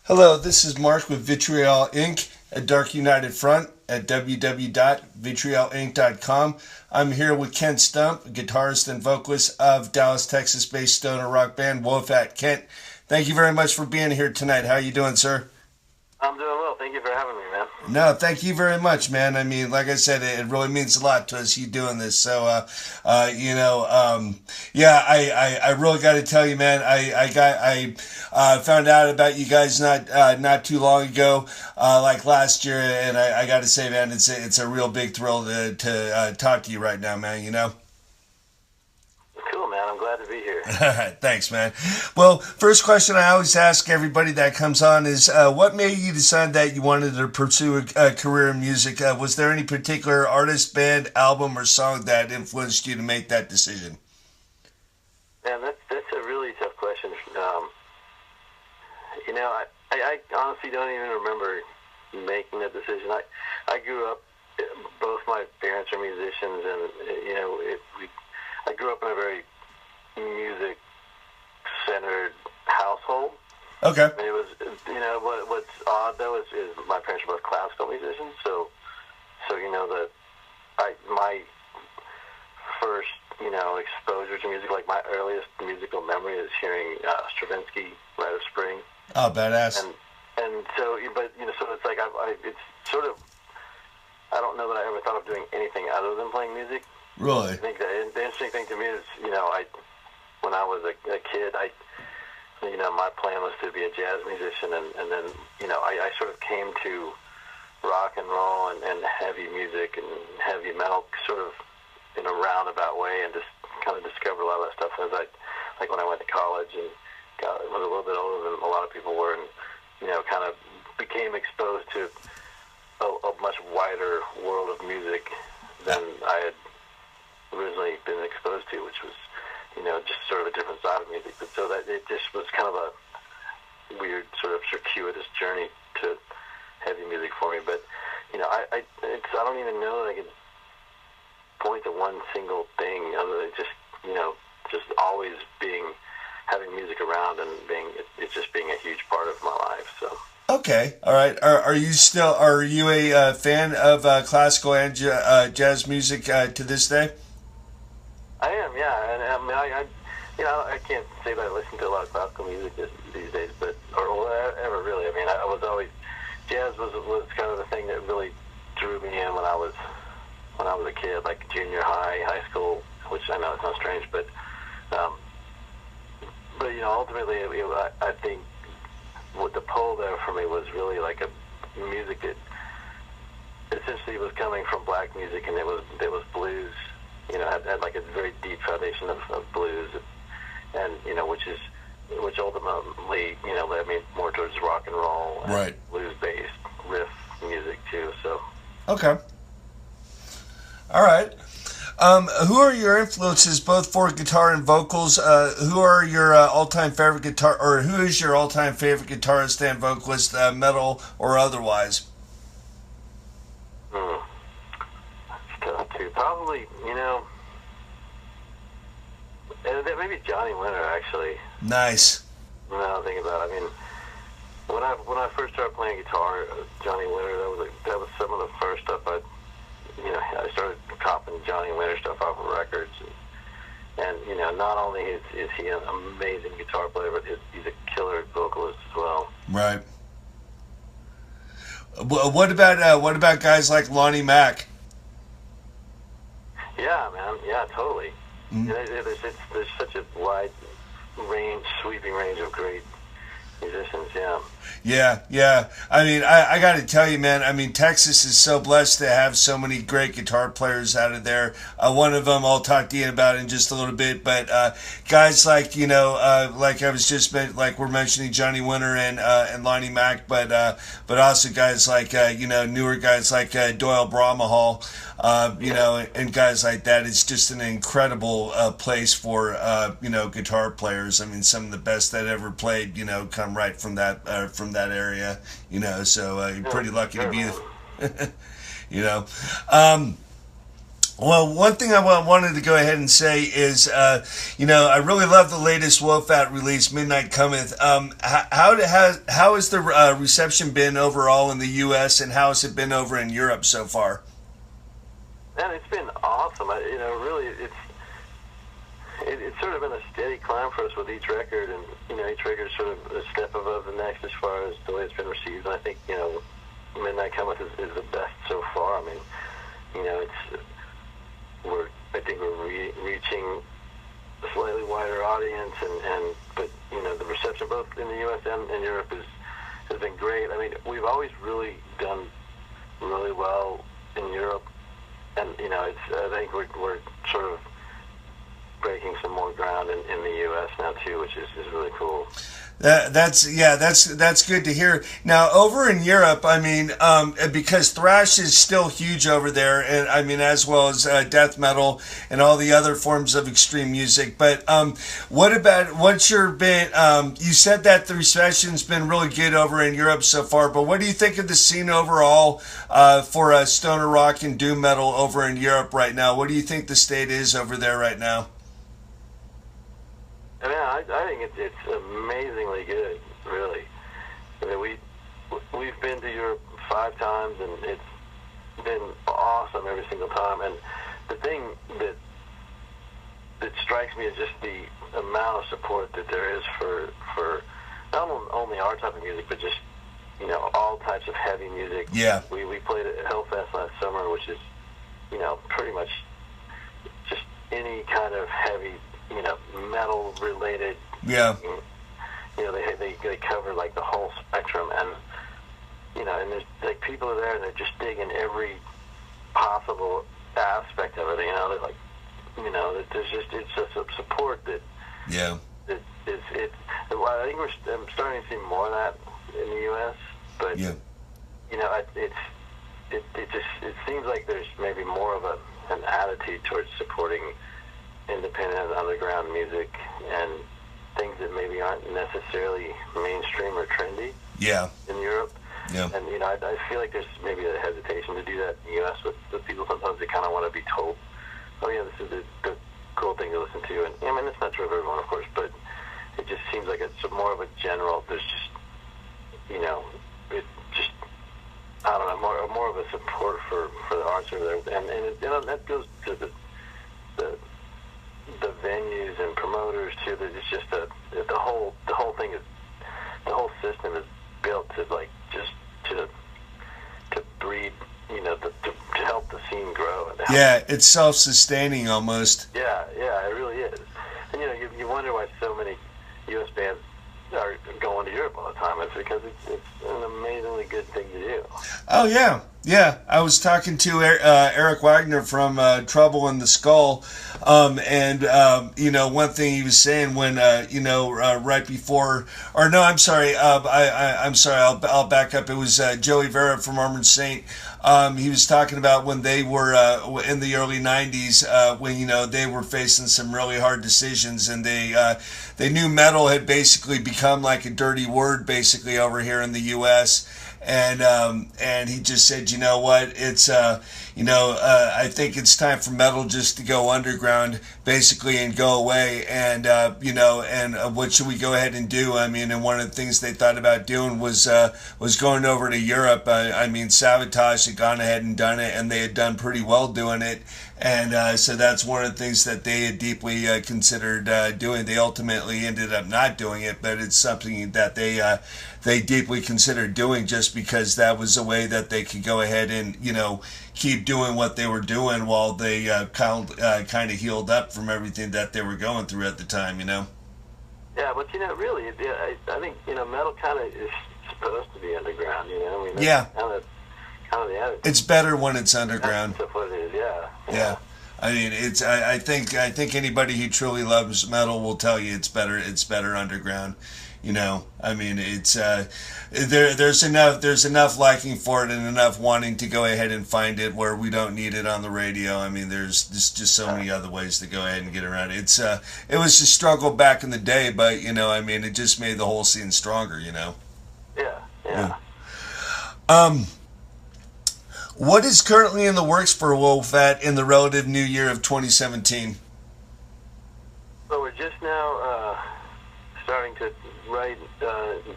Hello, this is Mark with VITRIOL Inc. at Dark United Front at www.vitriolinc.com. I'm here with Kent Stump, guitarist and vocalist of Dallas, Texas-based stoner rock band Wolfat. Kent, thank you very much for being here tonight. How are you doing, sir? I'm doing well. Thank you for having me, man. No, thank you very much, man. I mean, like I said, it really means a lot to us, you doing this. So, yeah, I really got to tell you, man, I found out about you guys not too long ago, like last year, and I got to say, man, it's a real big thrill to talk to you right now, man, you know? Cool, man. I'm glad to be here. All right, thanks, man. Well, first question I always ask everybody that comes on is, what made you decide that you wanted to pursue a career in music? Was there any particular artist, band, album, or song that influenced you to make that decision? Man, that's a really tough question. I honestly don't even remember making that decision. I grew up, both my parents are musicians, and I grew up in a very music-centered household. Okay. It was, what's odd though is my parents were both classical musicians, so my first exposure to music, like my earliest musical memory, is hearing Stravinsky, Rite of Spring. Oh, badass. And so, but so it's like it's sort of, I don't know that I ever thought of doing anything other than playing music. Really? I think the interesting thing to me is, when I was a kid, my plan was to be a jazz musician, and then, I sort of came to rock and roll and heavy music and heavy metal sort of in a roundabout way, and just kind of discovered a lot of that stuff as like when I went to college and was a little bit older than a lot of people were, and, kind of became exposed to a much wider world of music than I had originally been exposed to, which was, just sort of a different side of music. But so that it just was kind of a weird sort of circuitous journey to heavy music for me. But I don't even know that I could point to one single thing other than just always having music around and it's just being a huge part of my life. So. Okay, all right. Are you a fan of classical and jazz music to this day? I am, yeah, and I mean, I can't say that I listen to a lot of classical music these days, but or ever really. I mean, I was always, jazz was kind of the thing that really drew me in when I was a kid, like junior high school, which I know it sounds strange, but ultimately, I think what the pull there for me was really like a music that essentially was coming from black music, and it was blues. Had like a very deep foundation of blues, and which ultimately led me more towards rock and roll and right, blues-based riff music too. So okay, all right. Who are your influences both for guitar and vocals? Who are your all-time favorite who is your all-time favorite guitarist and vocalist, metal or otherwise? That's tough too. Probably, maybe Johnny Winter, actually. Nice. Now I think about it, I mean, when I first started playing guitar, Johnny Winter, that was some of the first stuff I started copping Johnny Winter stuff off of records, and not only is he an amazing guitar player, but he's a killer vocalist as well. Right. What about guys like Lonnie Mack? Yeah, man. Yeah, totally. Mm-hmm. There's such a wide range, sweeping range of great musicians. Yeah. Yeah. I mean, I got to tell you, man. I mean, Texas is so blessed to have so many great guitar players out of there. One of them I'll talk to you about in just a little bit. But guys like like I was just like we're mentioning Johnny Winter and Lonnie Mack, but also guys like newer guys like Doyle Bramahall, and guys like that. It's just an incredible place for guitar players. I mean, some of the best that ever played come right from that area, so you're pretty lucky to be Well, one thing I wanted to go ahead and say is, I really love the latest WOFAT release, Midnight Cometh. How has the reception been overall in the U.S. and how has it been over in Europe so far? Man, it's been awesome. Really, it's sort of been a steady climb for us with each record, and each record is sort of a step above the next as far as the way it's been received. And I think Midnight Cometh is the best so far. I mean, I think we're reaching a slightly wider audience, but the reception both in the U.S. and in Europe has been great. I mean, we've always really done really well in Europe, and I think we're sort of breaking some more ground in the U.S. now too, which is really cool. That's good to hear. Now, over in Europe, I mean, because thrash is still huge over there, and I mean, as well as death metal and all the other forms of extreme music. But what's your been? You said that the reception's been really good over in Europe so far, but what do you think of the scene overall for stoner rock and doom metal over in Europe right now? What do you think the state is over there right now? I mean, I think it's amazingly good, really. I mean, we've been to Europe 5 times, and it's been awesome every single time. And the thing that strikes me is just the amount of support that there is for not only our type of music, but just all types of heavy music. Yeah. We played at Hellfest last summer, which is pretty much just any kind of heavy metal related. Yeah. They cover like the whole spectrum, and and there's like people are there and they're just digging every possible aspect of it. They're like, there's just it's just a support that. Yeah. That is it. I think I'm starting to see more of that in the U.S. But yeah. It seems like there's maybe more of an attitude towards supporting independent underground music and things that maybe aren't necessarily mainstream or trendy. Yeah. In Europe. Yeah. And I feel like there's maybe a hesitation to do that in the U.S. with people. Sometimes they kind of want to be told, oh yeah, this is the cool thing to listen to. And I mean, it's not true of everyone, of course, but it just seems like it's more of a general. There's just it just I don't know, more of a support for the arts over there, and that goes to the venues and promoters too. That it's just the whole thing is, the whole system is built to like just to breed, to help the scene grow. And yeah, it's self-sustaining almost. Yeah, it really is. And you wonder why so many U.S. bands are going to Europe all the time. It's because it's an amazingly good thing to do. Oh yeah. I was talking to Eric Wagner from Trouble in the Skull, and one thing he was saying when right before, or no, I'm sorry, I'm sorry, I'll back up. It was Joey Vera from Armored Saint. He was talking about when they were in the early '90s, when they were facing some really hard decisions, and they knew metal had basically become like a dirty word basically over here in the U.S. And he just said, you know what, it's I think it's time for metal just to go underground basically and go away, and what should we go ahead and do? I mean, and one of the things they thought about doing was going over to Europe. I mean, Sabotage had gone ahead and done it, and they had done pretty well doing it. And so that's one of the things that they had deeply considered doing. They ultimately ended up not doing it, but it's something that they deeply considered doing, just because that was a way that they could go ahead and keep doing what they were doing while they kind of healed up from everything that they were going through at the time. Yeah, but really, I think metal kind of is supposed to be underground. I mean, yeah. Kind of the attitude. It's better when it's underground. That's what it is. Yeah. I mean, it's. I think anybody who truly loves metal will tell you it's better underground. I mean, it's there's enough liking for it and enough wanting to go ahead and find it where we don't need it on the radio. I mean, there's just so many other ways to go ahead and get around it. It was a struggle back in the day, but I mean, it just made the whole scene stronger. Yeah. What is currently in the works for Wolfat in the relative new year of 2017? So we're just now starting to write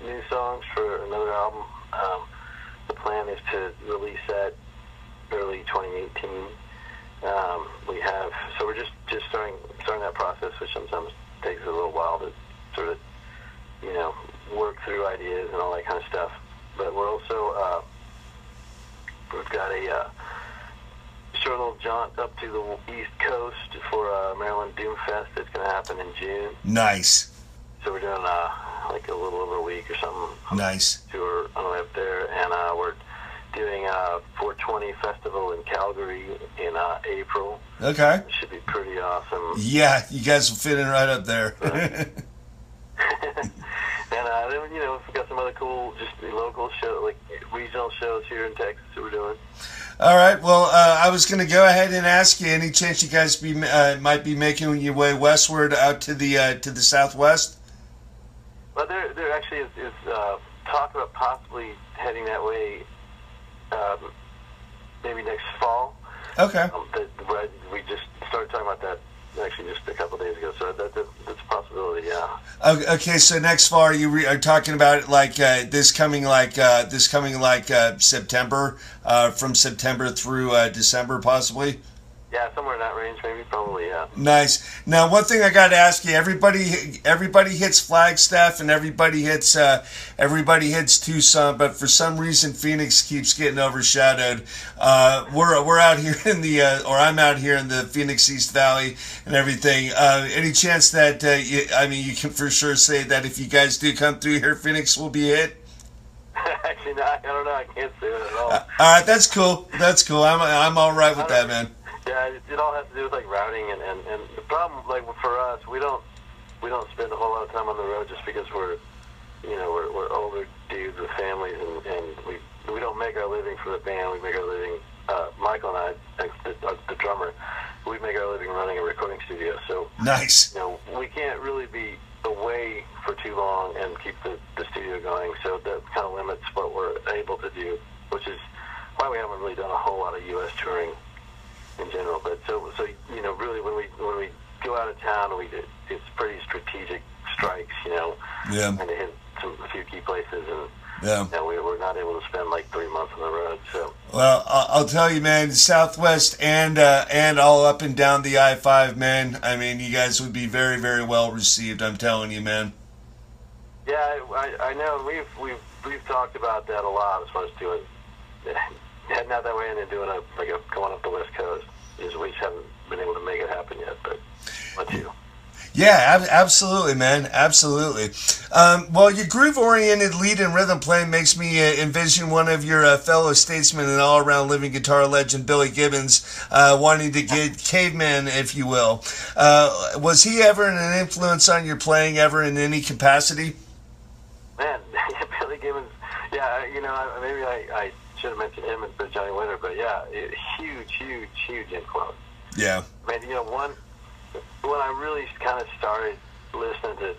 new songs for another album. The plan is to release that early 2018. So we're just starting that process, which sometimes takes a little while to sort of, work through ideas and all that kind of stuff. But we're also, we've got a short little jaunt up to the East Coast for Maryland Doom Fest that's going to happen in June. Nice. So we're doing like a little over a week or something. Nice. Tour on the way up there, and we're doing a 420 festival in Calgary in April. Okay. It should be pretty awesome. Yeah, you guys will fit in right up there. And then, we've got some other cool, just local shows, like regional shows here in Texas that we're doing. All right. Well, I was going to go ahead and ask you, any chance you guys might be making your way westward out to the southwest? Well, there actually is talk about possibly heading that way maybe next fall. Okay. We just started talking about that actually just a couple of days ago, so that's a possibility, yeah. Okay, so next fall, are talking about it like this coming September, from September through December, possibly? Yeah, somewhere in that range, maybe, probably, yeah. Nice. Now, one thing I got to ask you: everybody hits Flagstaff and everybody hits Tucson, but for some reason, Phoenix keeps getting overshadowed. We're out here I'm out here in the Phoenix East Valley and everything. Any chance that you can for sure say that if you guys do come through here, Phoenix will be hit? Actually, no, I don't know. I can't say that at all. All right, that's cool. That's cool. I'm all right with that, man. Yeah, it all has to do with like routing and the problem, like for us, we don't spend a whole lot of time on the road just because we're older dudes with families and we don't make our living for the band. We make our living. Michael and I, the drummer, we make our living running a recording studio. So nice. We can't really be away for too long and keep the studio going. So that kind of limits what we're able to do, which is why we haven't really done a whole lot of U.S. touring in general. But so really when we go out of town, it's pretty strategic strikes, yeah, and to hit a few key places, and yeah, we're not able to spend like 3 months on the road. So well, I'll tell you, man, Southwest and all up and down the I-5, man. I mean, you guys would be very, very well received. I'm telling you, man. Yeah, I know. We've talked about that a lot as far as doing heading out that way and then doing going up the West Coast. We just haven't been able to make it happen yet, but let's you. Yeah, absolutely, man. Absolutely. Well, your groove-oriented lead and rhythm playing makes me envision one of your fellow statesmen and all-around living guitar legend, Billy Gibbons, wanting to get caveman, if you will. Was he ever an influence on your playing ever in any capacity? Man, Billy Gibbons, yeah, maybe I should have mentioned him and Johnny Winter, but yeah, huge influence. Yeah. Man, when I really kind of started listening to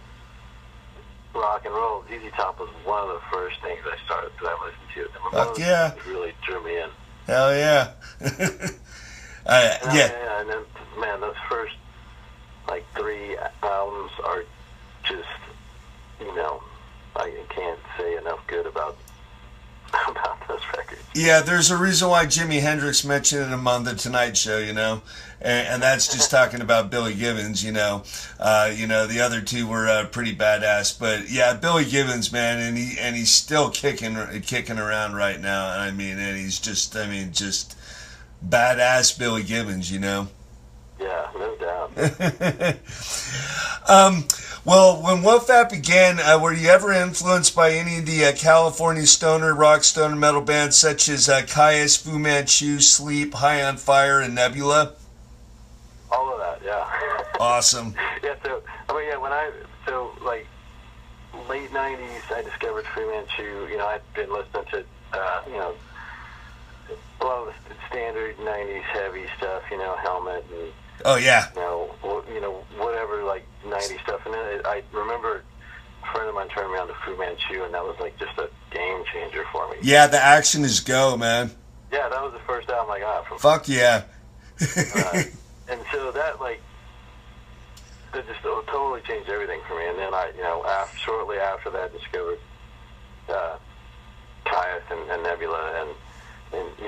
rock and roll, ZZ Top was one of the first things I started that I listened to. Fuck yeah. It really drew me in. Hell yeah. Yeah, and then, man, those first, 3 albums are just, I can't say enough good about those records. Yeah, there's a reason why Jimi Hendrix mentioned him on the Tonight Show, and that's just talking about Billy Gibbons, the other two were pretty badass, but yeah, Billy Gibbons, man, and he's still kicking around right now. I mean, and he's just badass Billy Gibbons, Yeah, no doubt. Well, when Wolfat began, were you ever influenced by any of the California stoner metal bands such as Caius, Fu Manchu, Sleep, High on Fire, and Nebula? All of that, yeah. Awesome. Yeah, late 90s, I discovered Fu Manchu. I'd been listening to, a lot of the standard 90s heavy stuff, Helmet and oh yeah, whatever 90s stuff. And then I remember a friend of mine turned me on to Fu Manchu, and that was just a game changer for me. Yeah, the action is go, man. Yeah, that was the first album I got from. Fuck yeah. And so that just totally changed everything for me. And then shortly after that, discovered Caius and Nebula, and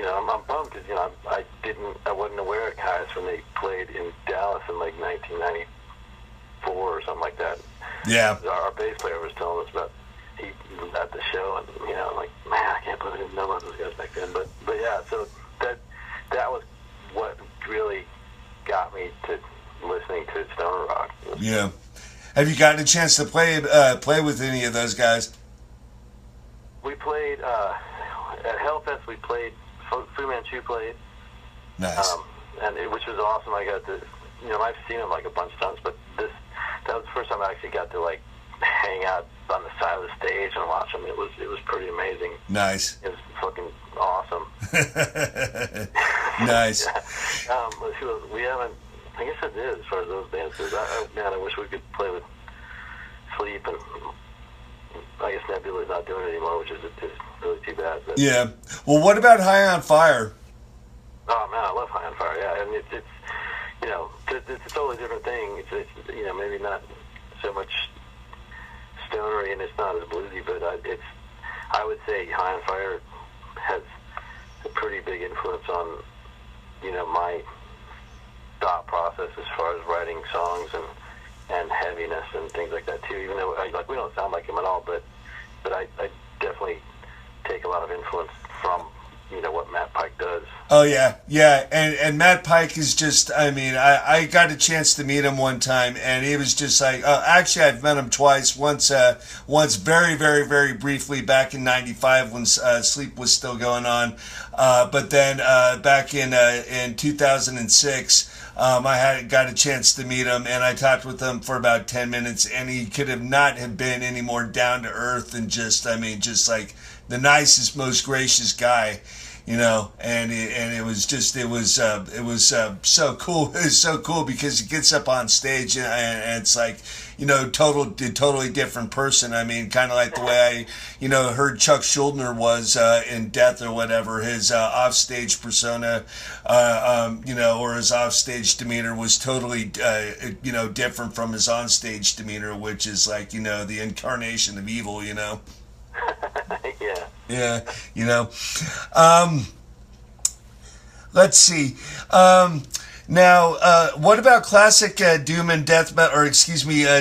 I'm bummed because I wasn't aware of Caius when they played in Dallas in like 1994 or something like that. Yeah. Our bass player was telling us about he was at the show, and I'm like, man, I can't believe I didn't know about those guys back then. But yeah, so that was what really got me to listening to stoner rock. Yeah. Have you gotten a chance to play with any of those guys? We played at Hellfest. We played. Fu Manchu played. Nice. Which was awesome. I got to, I've seen him like a bunch of times, but that was the first time I actually got to like hang out on the side of the stage and watch him. It was pretty amazing. Nice. It was fucking awesome. Nice. Yeah. We haven't. I guess it is as far as those bands goes. I wish we could play with Sleep, and I guess Nebula's not doing it anymore, which is really too bad. But, yeah. Well, what about High on Fire? Oh man, I love High on Fire. Yeah, and it's a totally different thing. It's maybe not so much stonery, and it's not as bluesy, but I would say High on Fire has a pretty big influence on my thought process as far as writing songs and heaviness and things like that too. Even though we don't sound like him at all, but I definitely take a lot of influence from what Matt Pike does. Oh yeah, and Matt Pike is just. I mean, I got a chance to meet him one time, and he was just like. Actually, I've met him twice. Once very, very, very briefly back in '95 when Sleep was still going on, but then back in 2006. I got a chance to meet him, and I talked with him for about 10 minutes, and he could not have been any more down to earth and just like the nicest, most gracious guy, and it was so cool. It was so cool because he gets up on stage and it's like, totally different person. I mean, kind of like the way I, heard Chuck Schuldiner was in Death or whatever. His offstage persona, or his offstage demeanor was totally, different from his onstage demeanor, which is like, the incarnation of evil, Yeah. Yeah, let's see. Now, what about classic doom and death metal,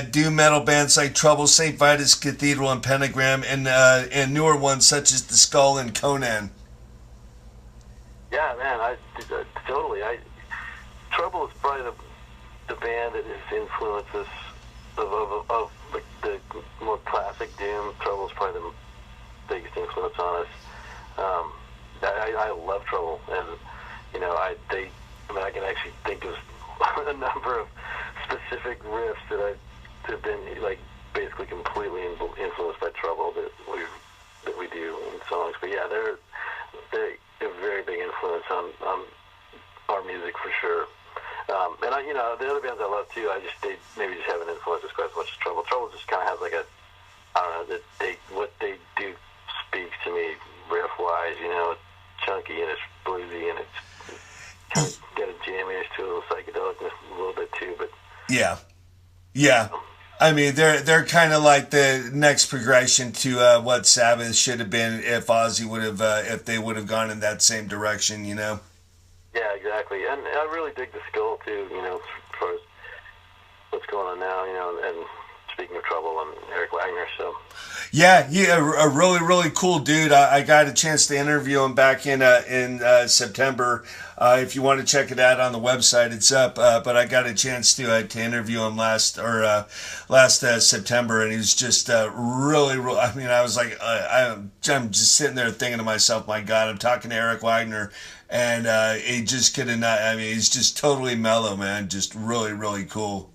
doom metal bands like Trouble, St. Vitus Cathedral, and Pentagram, and newer ones such as The Skull and Conan? Yeah, man, totally. Trouble is probably the band that has influenced us of the more classic doom. Trouble is probably the biggest influence on us. I love Trouble, and I can actually think of a number of specific riffs that have been like basically completely influenced by Trouble that we do in songs. But yeah, they're a very big influence on our music for sure. And the other bands I love too, they maybe just haven't influenced us quite as much as Trouble. Trouble just kind of has like what they do speaks to me riff wise. It's chunky and it's bluesy and it's kind of got a jamminess to it, a little psychedelicness a little bit too. But yeah. I mean, they're kind of like the next progression to what Sabbath should have been if Ozzy would have if they would have gone in that same direction. Yeah, exactly. And I really dig the Skull too. As far as what's going on now. And speaking of Trouble and Eric Wagner, so. Yeah, a really, really cool dude. I got a chance to interview him back in September. If you want to check it out on the website, it's up. But I got a chance to interview him last September, and he was just really. I mean, I was like, I'm just sitting there thinking to myself, my God, I'm talking to Eric Wagner. And he just could have not. I mean, he's just totally mellow, man. Just really, really cool,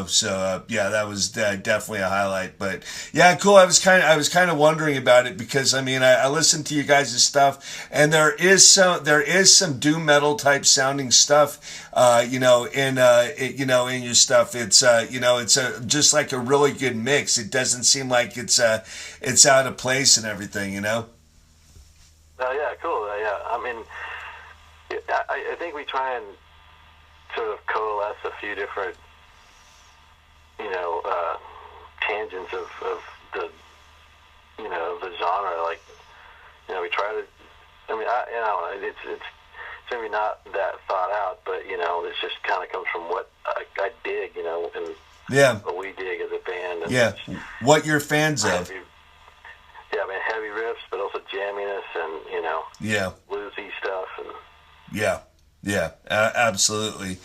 So yeah, that was definitely a highlight. But yeah, cool. I was kind of wondering about it because I mean, I listened to you guys' stuff, and there is some doom metal type sounding stuff, in your stuff. It's just like a really good mix. It doesn't seem like it's out of place and everything, Yeah, cool. Yeah, I mean, I think we try and sort of coalesce a few different, tangents of the, the genre. Like, we try to. I mean, it's maybe not that thought out, but it just kind of comes from what I dig, and Yeah. what we dig as a band. And Yeah. What you're fans of. Yeah, I mean, heavy riffs, but also jamminess and, Yeah. bluesy stuff. And Yeah, absolutely.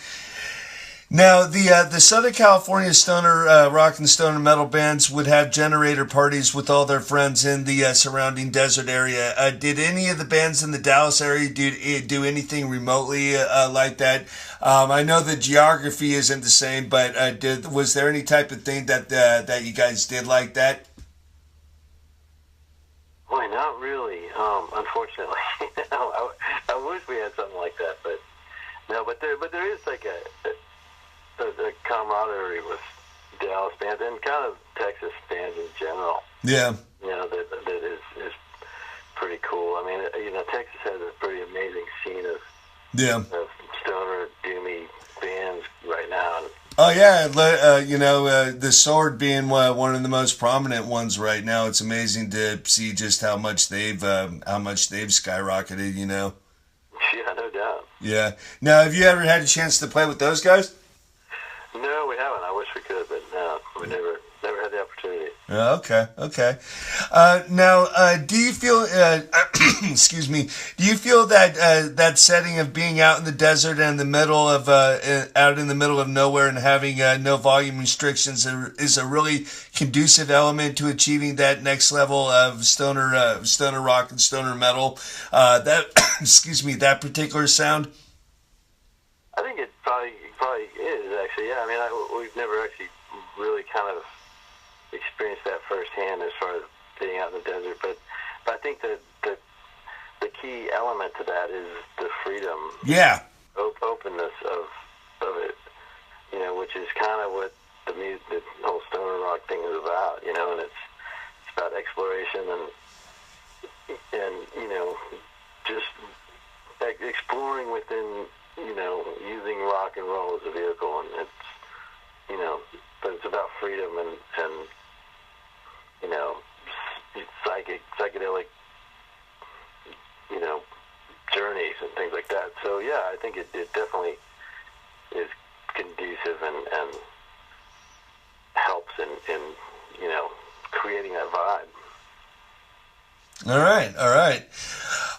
Now, the Southern California stoner rock and stoner metal bands would have generator parties with all their friends in the surrounding desert area. Did any of the bands in the Dallas area do anything remotely like that? I know the geography isn't the same, but was there any type of thing that you guys did like that? boy, not really. Unfortunately, I wish we had something like that, but no. But there is like a camaraderie with Dallas bands and kind of Texas bands in general. Yeah. That is pretty cool. I mean, Texas has a pretty amazing scene of stoner, doomy bands right now. Oh yeah, the Sword being one of the most prominent ones right now. It's amazing to see just how much they've skyrocketed. Yeah, no doubt. Yeah. Now, have you ever had a chance to play with those guys? No, we haven't. I wish we could, but no, we never had the opportunity. Okay. Now, do you feel, excuse me, do you feel that that setting of being out in the desert and the middle of, out in the middle of nowhere and having no volume restrictions is a really conducive element to achieving that next level of stoner rock and stoner metal? Excuse me, that particular sound? I think it probably is, actually. Yeah, I mean, we've never actually really kind of experienced that firsthand as far as being out in the desert, but I think that the key element to that is the freedom, openness of it, which is kind of what the whole stoner rock thing is about, and it's about exploration and just exploring within, using rock and roll as a vehicle, and it's but it's about freedom and psychedelic, journeys and things like that. So yeah, I think it definitely is conducive and helps in creating that vibe. All right.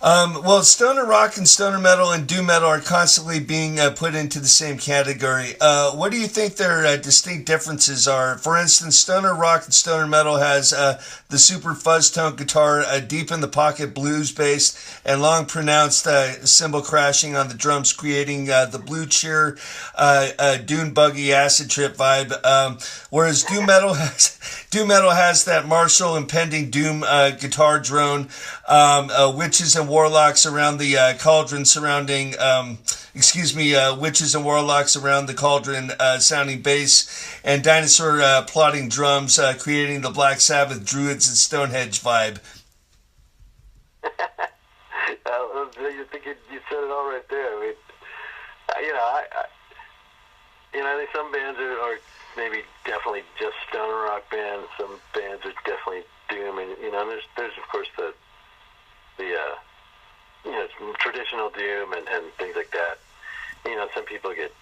Well, stoner rock and stoner metal and doom metal are constantly being put into the same category. What do you think their distinct differences are? For instance, stoner rock and stoner metal has the super fuzz tone guitar, deep in the pocket blues bass, and long pronounced cymbal crashing on the drums, creating the blue cheer, dune buggy acid trip vibe. Whereas doom metal has that martial impending doom guitar drone, witches and warlocks around the cauldron surrounding, witches and warlocks around the cauldron sounding bass, and dinosaur plotting drums, creating the Black Sabbath, Druids, and Stonehenge vibe. You think you said it all right there. I mean, I think some bands are maybe definitely just stoner rock bands. Some bands are definitely doom, and there's of course the traditional doom and things like that. Some people get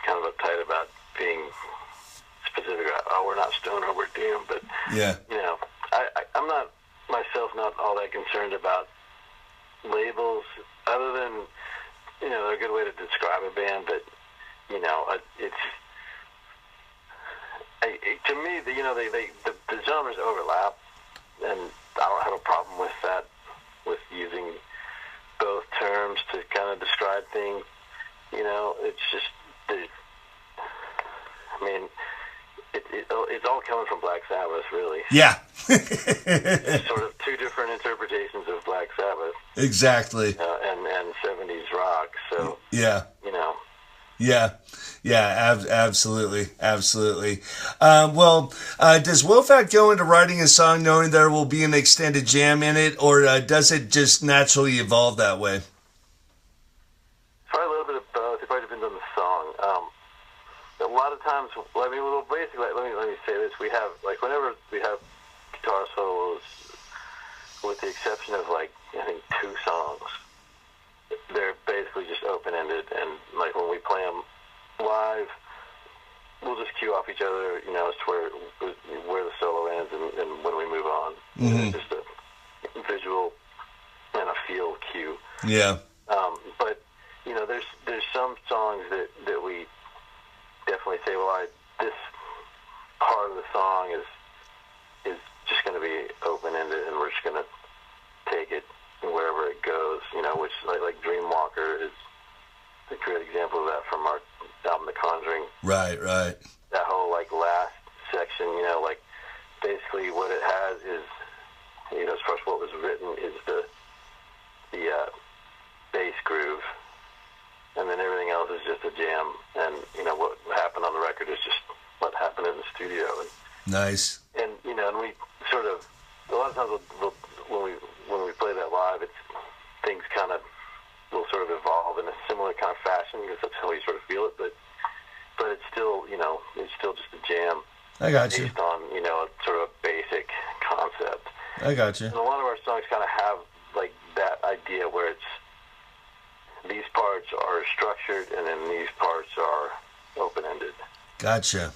kind of uptight about being specific about, we're not stoner, we're doom, but yeah, I'm not myself not all that concerned about labels, other than they're a good way to describe a band, but it's to me the genres overlap, and I don't have a problem with that, with using both terms to kind of describe things. It's just it's all coming from Black Sabbath, really. Yeah. It's sort of two different interpretations of Black Sabbath. Exactly. And 70s rock. So yeah. Yeah, absolutely. Does Wolfat go into writing a song knowing there will be an extended jam in it, or does it just naturally evolve that way? Probably a little bit of both. It probably depends on the song. A lot of times, I mean, well, basically, let me say this: we have like whenever we have guitar solos, with the exception of like I think 2 songs, they're basically just open ended, and like when we play them live, we'll just cue off each other, you know, as to where the solo ends and when we move on. Mm-hmm. It's just a visual and a feel cue. Yeah. But you know, there's some songs that we definitely say, well, this part of the song is just going to be open ended, and we're just going to take it wherever it goes. You know, which like Dreamwalker is a great example of that from our album The Conjuring. Right. That whole like last section, you know, like basically what it has is, you know, as far as what was written is the bass groove, and then everything else is just a jam. And you know what happened on the record is just what happened in the studio. And nice. And you know, and we sort of a lot of times when we play that live, it's things kind of will sort of evolve in a similar kind of fashion because that's how we sort of feel it. But it's still, you know, it's still just a jam. I got you. Based on, you know, sort of a basic concept. I got you. And a lot of our songs kind of have like that idea where it's these parts are structured and then these parts are open-ended. Gotcha.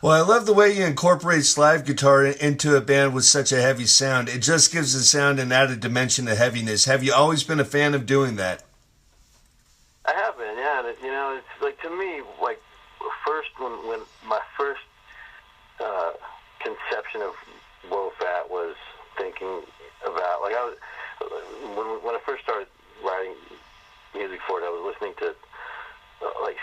Well, I love the way you incorporate slide guitar into a band with such a heavy sound. It just gives the sound an added dimension of heaviness. Have you always been a fan of doing that? I have been, yeah. And you know, it's like to me, like first when my first conception of Wolfat was thinking about like I was when I first started writing music for it, I was listening to like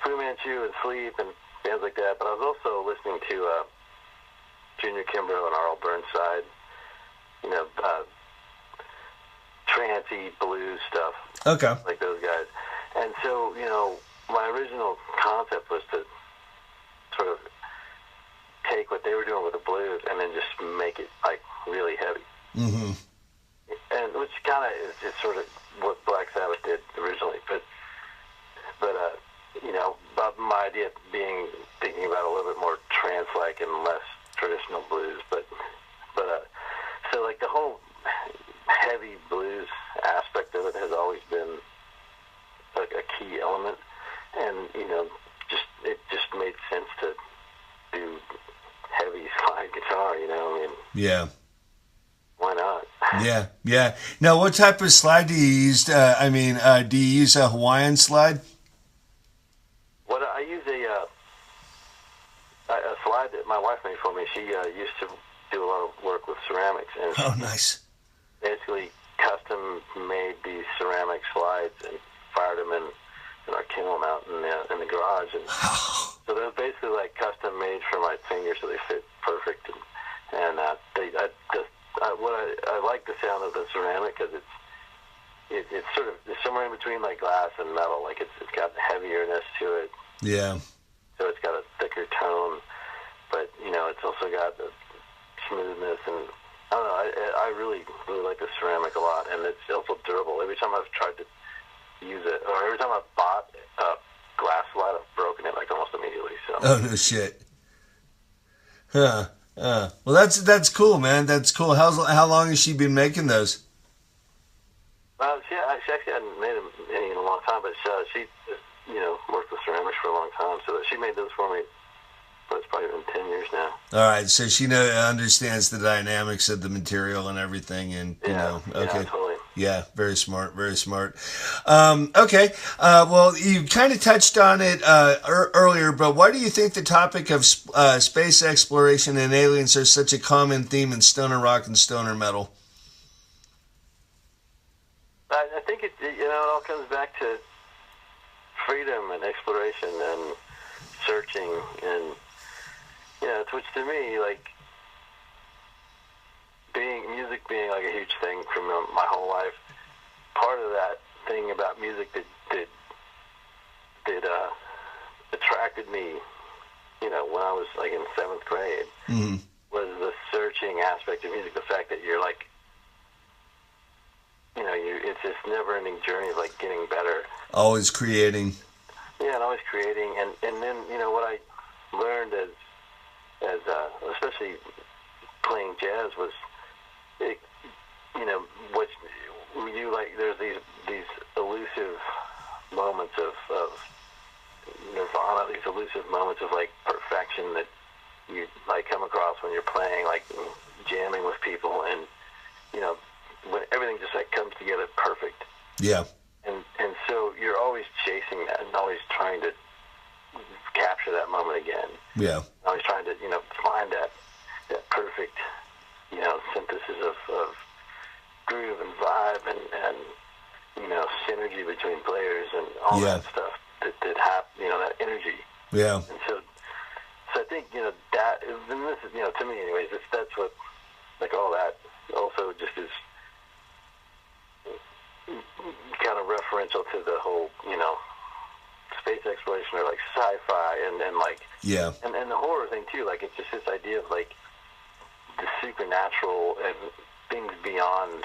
Fu Manchu and Sleep and bands like that, but I was also listening to Junior Kimbrough and Arl Burnside, you know, trancey blues stuff. Okay. Like those guys. And so, you know, my original concept was to sort of take what they were doing with the blues and then just make it like really heavy. Mm-hmm. And which kind of is sort of what Black Sabbath did originally, but you know, about my idea being thinking about a little bit more trance-like and less traditional blues, but so like the whole heavy blues aspect of it has always been like a key element, and you know, it just made sense to do heavy slide guitar. You know, I mean, yeah. Why not? Yeah. Now, what type of slide do you use? Do you use a Hawaiian slide? What I use a slide that my wife made for me. She used to do a lot of work with ceramics, and oh, nice. Basically, custom made these ceramic slides and fired them in our kiln out in the garage, and so they're basically like custom made for my fingers, so they fit perfect, and I like the sound of the ceramic because it's sort of it's somewhere in between like glass and metal. Like it's got heavierness to it. Yeah. So it's got a thicker tone, but you know it's also got the smoothness, and I don't know. I really like the ceramic a lot, and it's also durable. Every time I've tried to use it, or every time I've bought a glass slide, I've broken it like almost immediately. So. Oh no shit. Huh. Well, that's cool, man. That's cool. How long has she been making those? She actually hadn't made any in a long time, but she you know, worked with ceramics for a long time. So she made those for me, but it's probably been 10 years now. All right, so she understands the dynamics of the material and everything, and you know, okay. Yeah, totally. Yeah, very smart, very smart. Okay, well, you kind of touched on it earlier, but why do you think the topic of space exploration and aliens are such a common theme in stoner rock and stoner metal? I think it all comes back to freedom and exploration and searching, and you know, which to me, like music being like a huge thing for my whole life. Part of that thing about music that attracted me when I was like in 7th grade, was the searching aspect of music. The fact that you're like, it's this never-ending journey of like getting better. Always creating. Yeah, and always creating, and then what I learned as especially playing jazz was, what you like. There's these elusive moments of nirvana, these elusive moments of like perfection that you like come across when you're playing, like jamming with people, and when everything just like comes together perfect. Yeah. And so you're always chasing that and always trying to capture that moment again. Yeah. Always trying to find that perfect synthesis of groove and vibe and synergy between players and all that stuff that happen, that energy. Yeah. And so I think that, and this is to me anyways, that's what, like, all that also just is kind of referential to the whole space exploration, or like sci-fi, and like and the horror thing too. Like, it's just this idea of like the supernatural and things beyond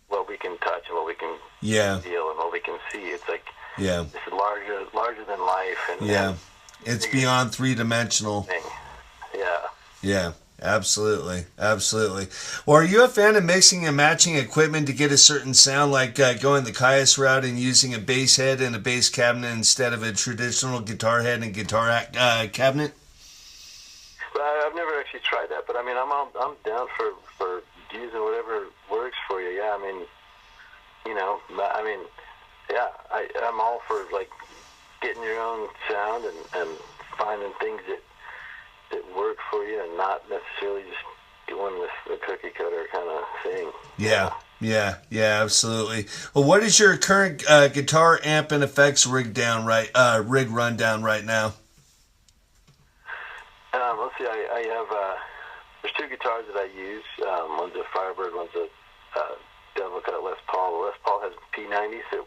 what we can touch and what we can feel and what we can see. It's like it's larger than life, and it's beyond three-dimensional. Yeah, absolutely. Well, are you a fan of mixing and matching equipment to get a certain sound, like going the Caius route and using a bass head and a bass cabinet instead of a traditional guitar head and guitar cabinet? I've never actually tried that, but I mean, I'm down for using whatever works for you. Yeah, I'm all for like getting your own sound and finding things that work for you, and not necessarily just doing this cookie cutter kind of thing. Yeah, absolutely. Well, what is your current guitar, amp, and effects rig rundown right now? Let's see. I have there's 2 guitars that I use. One's a Firebird, one's a Devil Cut Les Paul. The Les Paul has P90, so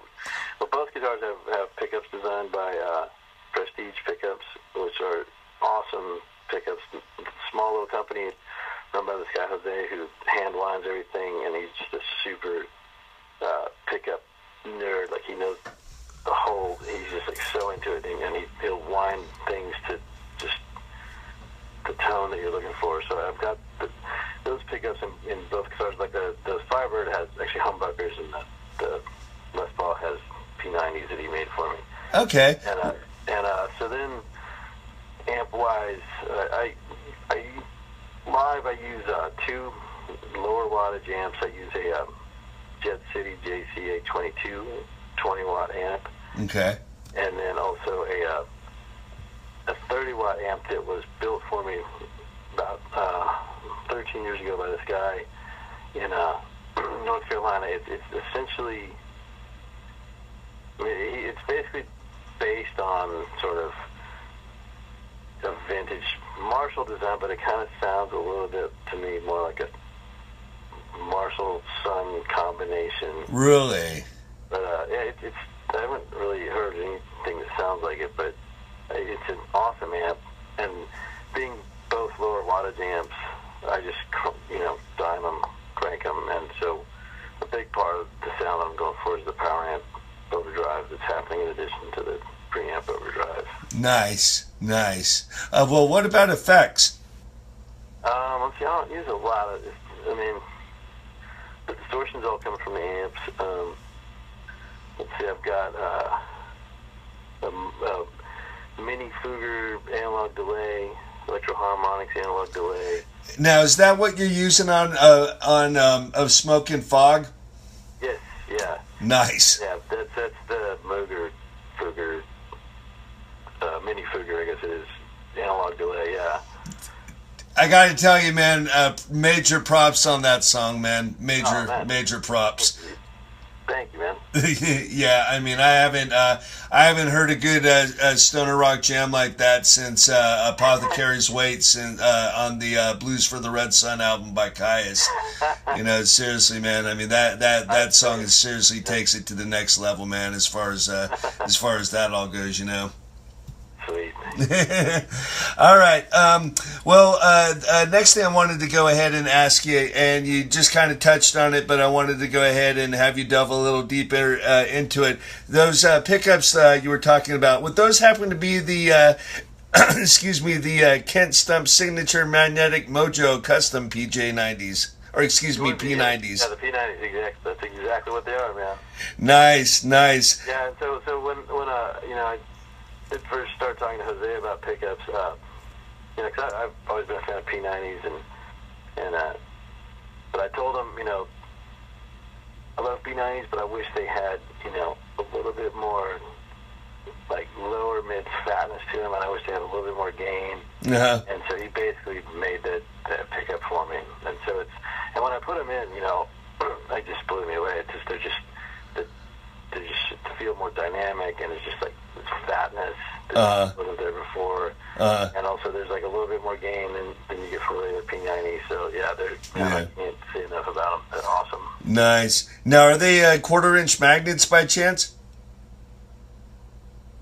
both guitars have pickups designed by Prestige Pickups, which are awesome pickups. Small little company run by this guy Jose, who hand winds everything, and he's just a super pickup nerd. Like, he knows the whole. He's just like so into it, and he'll wind things to just the tone that you're looking for. So I've got those pickups in both guitars. Like the Firebird has actually humbuckers, and the Les Paul has P90s that he made for me. Okay. And so then amp wise, I live I use 2 lower wattage amps. I use a Jet City JCA 22 20-watt amp. Okay. And then also a 30-watt amp that was built for me about 13 years ago by this guy in North Carolina. It's essentially, it's basically based on sort of a vintage Marshall design, but it kind of sounds a little bit to me more like a Marshall Sun combination. Really? But I haven't really heard anything that sounds like it, but it's an awesome amp, and being both lower wattage amps, I just dime them, crank them, and so a big part of the sound I'm going for is the power amp overdrive that's happening in addition to the preamp overdrive. Nice. Well, what about effects? Let's see, I don't use a lot of this. I mean, the distortions all come from the amps. Let's see, I've got a mini Fugger analog delay, Electro Harmonics analog delay. Now, is that what you're using on of Smoke and Fog? Yes, yeah. Nice. Yeah, that's the Moog Fugger, mini Fugger, I guess it is, analog delay, yeah. I got to tell you, man, major props on that song, man. Major props. Thank you, man. Yeah, I mean, I haven't heard a good stoner rock jam like that since Apothecary's Waits and on the Blues for the Red Sun album by Caius. Seriously, man. I mean, that song seriously takes it to the next level, man. As far as that all goes, Sweet. All right. Next thing I wanted to go ahead and ask you, and you just kind of touched on it, but I wanted to go ahead and have you delve a little deeper into it. Those pickups you were talking about, would those happen to be the the Kent Stump Signature Magnetic Mojo Custom PJ90s? Or P90s. Yeah, the P90s, exactly. That's exactly what they are, man. Nice. Yeah, and so when I did first start talking to Jose about pickups, because I've always been a fan of P90s, but I told him, I love P90s, but I wish they had, a little bit more, like, lower mid fatness to them, and I wish they had a little bit more gain. Uh-huh. And so he basically made that pickup for me. And so and when I put them in, it just blew me away. It's just, they just feel more dynamic, and it's just like this fatness that wasn't there before. And also there's like a little bit more gain than you get from the P90. So yeah, I can't say enough about them. They're awesome. Nice. Now, are they quarter-inch magnets by chance?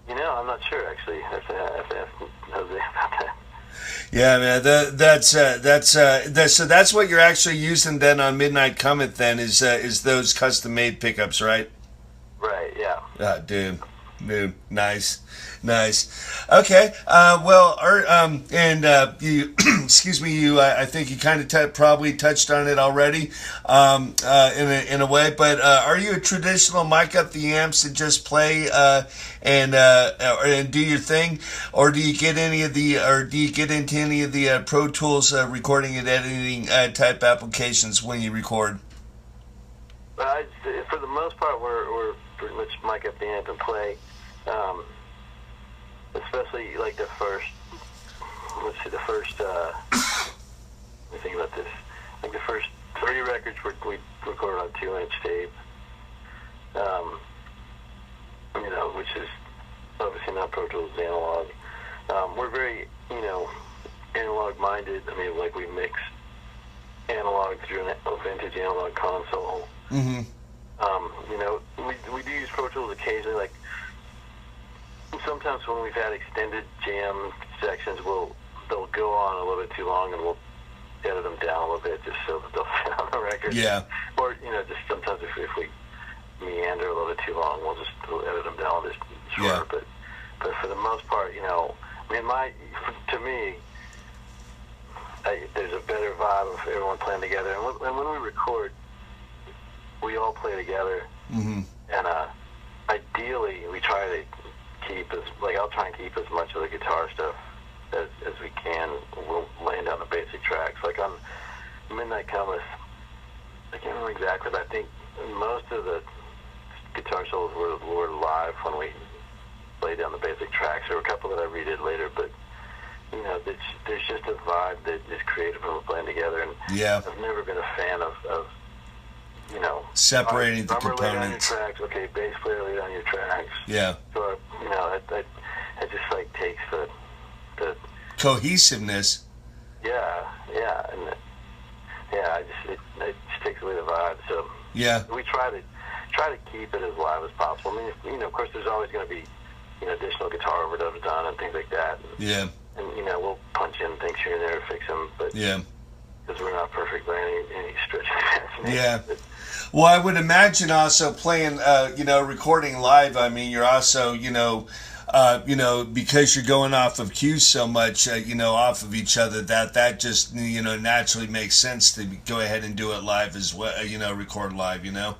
I'm not sure actually. I have to ask Jose about that. Yeah, man. So that's what you're actually using then on Midnight Comet. Then is those custom-made pickups, right? Right. Yeah. Ah, dude, nice. Okay. You, excuse me. I think you kind of probably touched on it already, in a way. But are you a traditional mic up the amps and just play and do your thing, or do you get into any of the Pro Tools recording and editing type applications when you record? For the most part, we're pretty much mic up the amp and play. Especially like the first. Let me think about this. Like the first 3 records we recorded on 2-inch tape. Which is obviously not Pro Tools, analog. We're very, analog minded. I mean, like we mix analog through a vintage analog console. Mm-hmm. We do use Pro Tools occasionally. Like sometimes when we've had extended jam sections, they'll go on a little bit too long, and we'll edit them down a little bit just so that they'll fit on the record. Yeah. Or just sometimes if we meander a little bit too long, we'll edit them down just shorter. Yeah. But for the most part, to me, there's a better vibe of everyone playing together. And when we record, we all play together. Mm-hmm. And ideally, we try to I'll try and keep as much of the guitar stuff as we can. We'll laying down the basic tracks. Like on Midnight Comet, I can't remember exactly, but I think most of the guitar solos were live when we laid down the basic tracks. There were a couple that I redid later, but there's just a vibe that is created when we're playing together. And yeah, I've never been a fan of separating the components. Lay down your tracks. Okay, bass player, lay down your tracks. Yeah. So it just like takes the cohesiveness. Yeah, and it just takes away the vibe. So yeah, we try to keep it as live as possible. I mean, of course, there's always going to be additional guitar overdubs done and things like that. Yeah. And we'll punch in things here and there to fix them, but yeah, because we're not perfect by any stretch of the imagination. Yeah. Well, I would imagine also playing, recording live. I mean, you're also, because you're going off of cues so much, off of each other, that just, naturally makes sense to go ahead and do it live as well, record live, Yeah,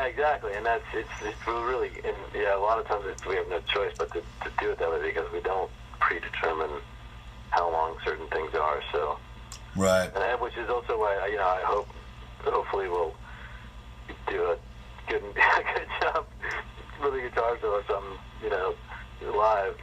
exactly, and it's really, and a lot of times we have no choice but to do it that way because we don't predetermine how long certain things are, so. Right. And which is also why, I hopefully we'll do a good job with the guitar solo or something, live,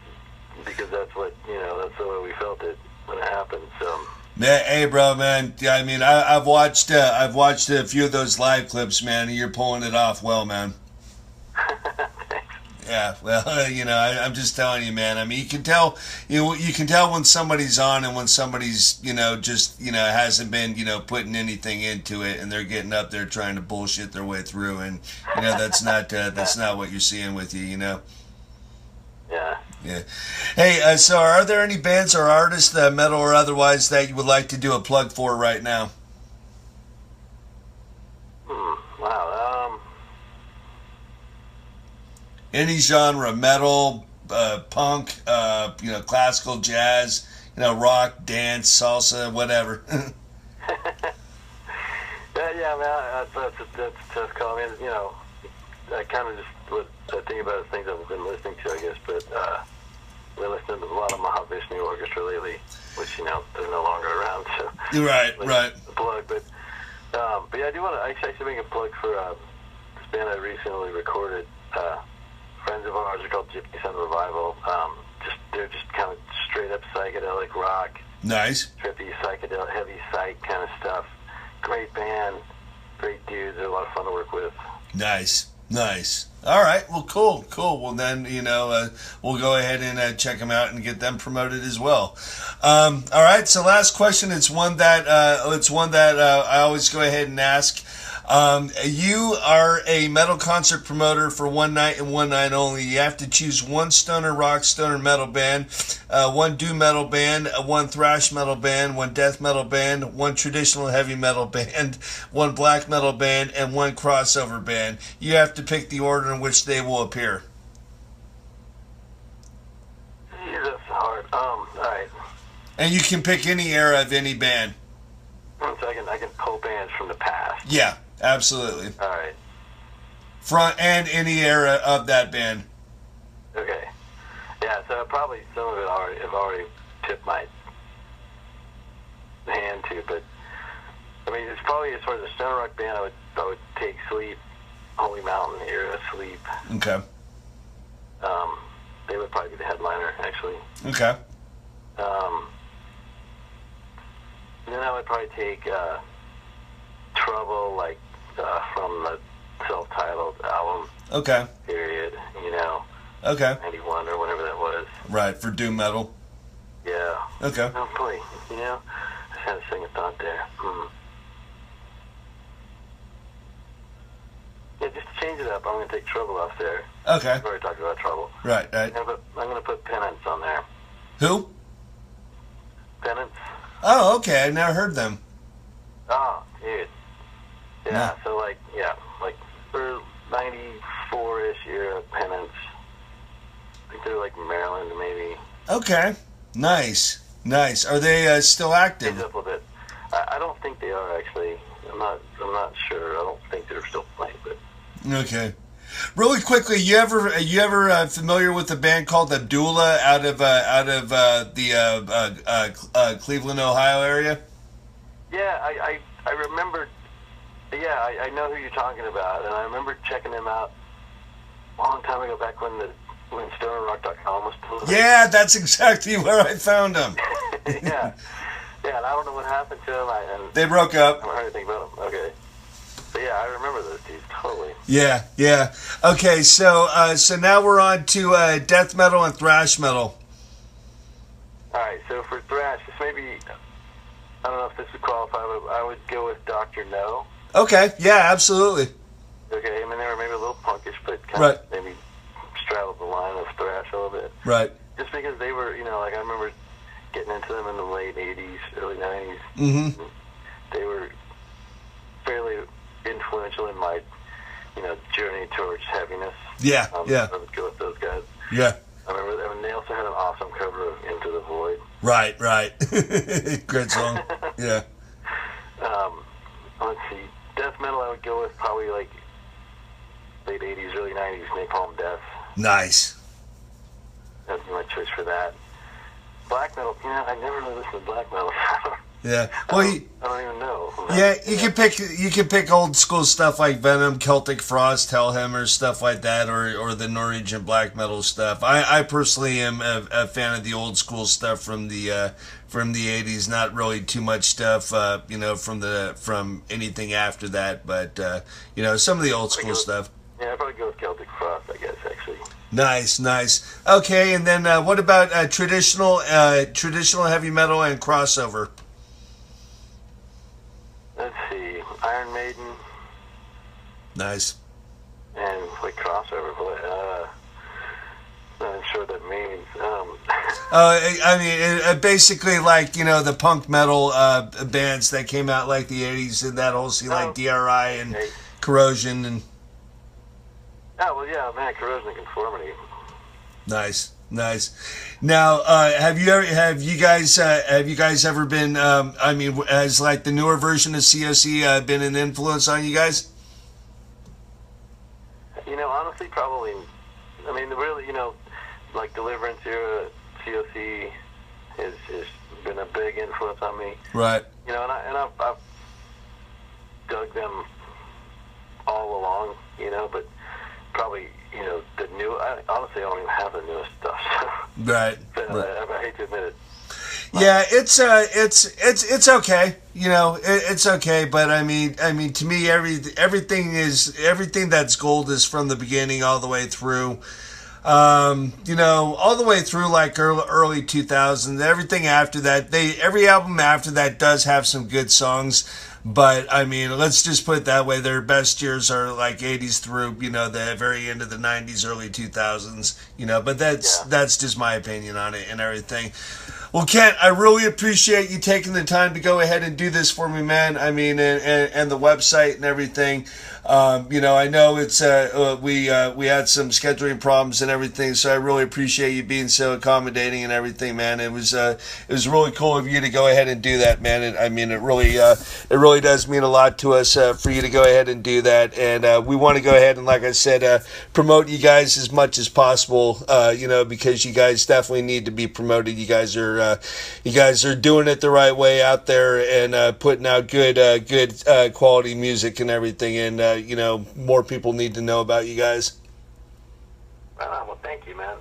because that's what, that's the way we felt it when it happened, so. Hey, bro, man. I mean, I've watched a few of those live clips, man, and you're pulling it off well, man. Yeah, well, I'm just telling you, man. I mean, you can tell when somebody's on and when somebody's, just, hasn't been, putting anything into it, and they're getting up there trying to bullshit their way through, and that's not what you're seeing with you, Yeah. Yeah. Hey, so are there any bands or artists, metal or otherwise, that you would like to do a plug for right now? Wow. Any genre, metal, punk, classical, jazz, rock, dance, salsa, whatever. Yeah, man. That's a tough call. I mean, I kind of just what I think about is things I've been listening to, I guess. But I've been listening to a lot of Mahavishnu Orchestra lately, which they're no longer around. So Right. Plug, but yeah, I do want to actually make a plug for this band I recently recorded. Friends of ours are called Gypsy Sun Revival. They're just kind of straight up psychedelic rock. Nice. Trippy psychedelic, heavy psych kind of stuff. Great band, great dudes. They're a lot of fun to work with. Nice. All right. Well, cool. Well, then we'll go ahead and check them out and get them promoted as well. All right. So, last question. It's one that I always go ahead and ask. You are a metal concert promoter for one night and one night only. You have to choose one stoner rock, stoner metal band, one doom metal band, one thrash metal band, one death metal band, one traditional heavy metal band, one black metal band, and one crossover band. You have to pick the order in which they will appear. Yeah, that's hard. All right. And you can pick any era of any band. So I can pull bands from the past. Yeah, absolutely. All right. Front and any era of that band. Okay. Yeah, so probably some of it I've already tipped my hand to, but I mean, it's probably as far as a stoner rock band, I would take Sleep, Holy Mountain era Sleep. Okay. They would probably be the headliner, actually. Okay. Then I would probably take Trouble, from the self-titled album. Okay. Period. Okay. 91 or whatever that was. Right, for doom metal. Yeah. Okay. Oh boy, I just had a second thought there. Yeah, just to change it up, I'm going to take Trouble off there. Okay. I've already talked about Trouble. Right. I'm going to put Penance on there. Who? Penance. Oh, okay. I never heard them. Oh, dude. Yeah, No. so like 94-ish era Penance. I think they're like Maryland, maybe. Okay. Nice. Are they still active? Change it up a little bit. I don't think they are, actually. I'm not sure. I don't think they're still playing, but. Okay. Really quickly, you ever familiar with a band called Abdullah out of the Cleveland, Ohio area? Yeah, I remember. Yeah, I know who you're talking about, and I remember checking them out a long time ago, back when StonerRock.com was posted. Yeah, that's exactly where I found them. yeah, and I don't know what happened to them. They broke up. I haven't heard anything about them. Okay. But yeah, I remember those dudes totally. Yeah. Okay, so now we're on to death metal and thrash metal. All right, so for thrash, this maybe, I don't know if this would qualify, but I would go with Dr. No. Okay, yeah, absolutely. Okay, I mean, they were maybe a little punkish, but kind Right. of maybe straddled the line of thrash a little bit. Right. Just because they were, I remember getting into them in the late 80s, early 90s. Mm-hmm. They were fairly influential in my, journey towards heaviness. Yeah. I would go with those guys. Yeah. I remember they also had an awesome cover of Into the Void. Right. Great song. Yeah. Let's see. Death metal, I would go with probably like late 80s, early 90s, Napalm Death. Nice. That'd be my choice for that. Black metal, I never really listened to black metal. Yeah. Well, I don't even know. yeah, you can pick old school stuff like Venom, Celtic Frost, Hellhammer, stuff like that, or the Norwegian black metal stuff. I personally am a fan of the old school stuff from the 80s. Not really too much stuff, from anything after that, but some of the old school stuff. Yeah, I'd probably go with Celtic Frost, I guess, actually. Nice. Okay, and then what about traditional heavy metal and crossover? Let's see, Iron Maiden. Nice. And like crossover, Not sure what that means. I mean, basically like, you know, the punk metal bands that came out like the 80s and that whole scene, like DRI and Corrosion and... Oh, well, yeah, man, Corrosion and Conformity. Nice. Now, have you guys ever been? I mean, has like the newer version of COC been an influence on you guys? You know, honestly, probably. I mean, really, you know, like Deliverance era COC has been a big influence on me. Right. You know, and I've dug them all along. You know, but probably, you know, the new. Honestly, I don't even have the newest stuff. So. Right. I hate to admit it. Yeah, it's okay. You know, it's okay. But I mean, to me, everything that's gold is from the beginning all the way through. You know, all the way through like early 2000s. Everything after that, every album after that does have some good songs. But I mean, let's just put it that way. Their best years are like 80s through, you know, the very end of the 90s, early 2000s, you know, but that's just my opinion on it and everything. Well, Kent, I really appreciate you taking the time to go ahead and do this for me, man. I mean, and the website and everything. You know, I know it's we had some scheduling problems and everything, so I really appreciate you being so accommodating and everything, man. It was really cool of you to go ahead and do that, man. I mean, it really does mean a lot to us for you to go ahead and do that, and we want to go ahead and, like I said, promote you guys as much as possible. You know, because you guys definitely need to be promoted. You guys are doing it the right way out there and putting out good quality music and everything, and you know, more people need to know about you guys. Well, thank you, man.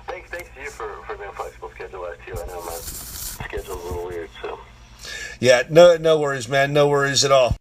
Thanks to you for being flexible schedule last year. I know my schedule's a little weird, so. Yeah, no worries, man. No worries at all.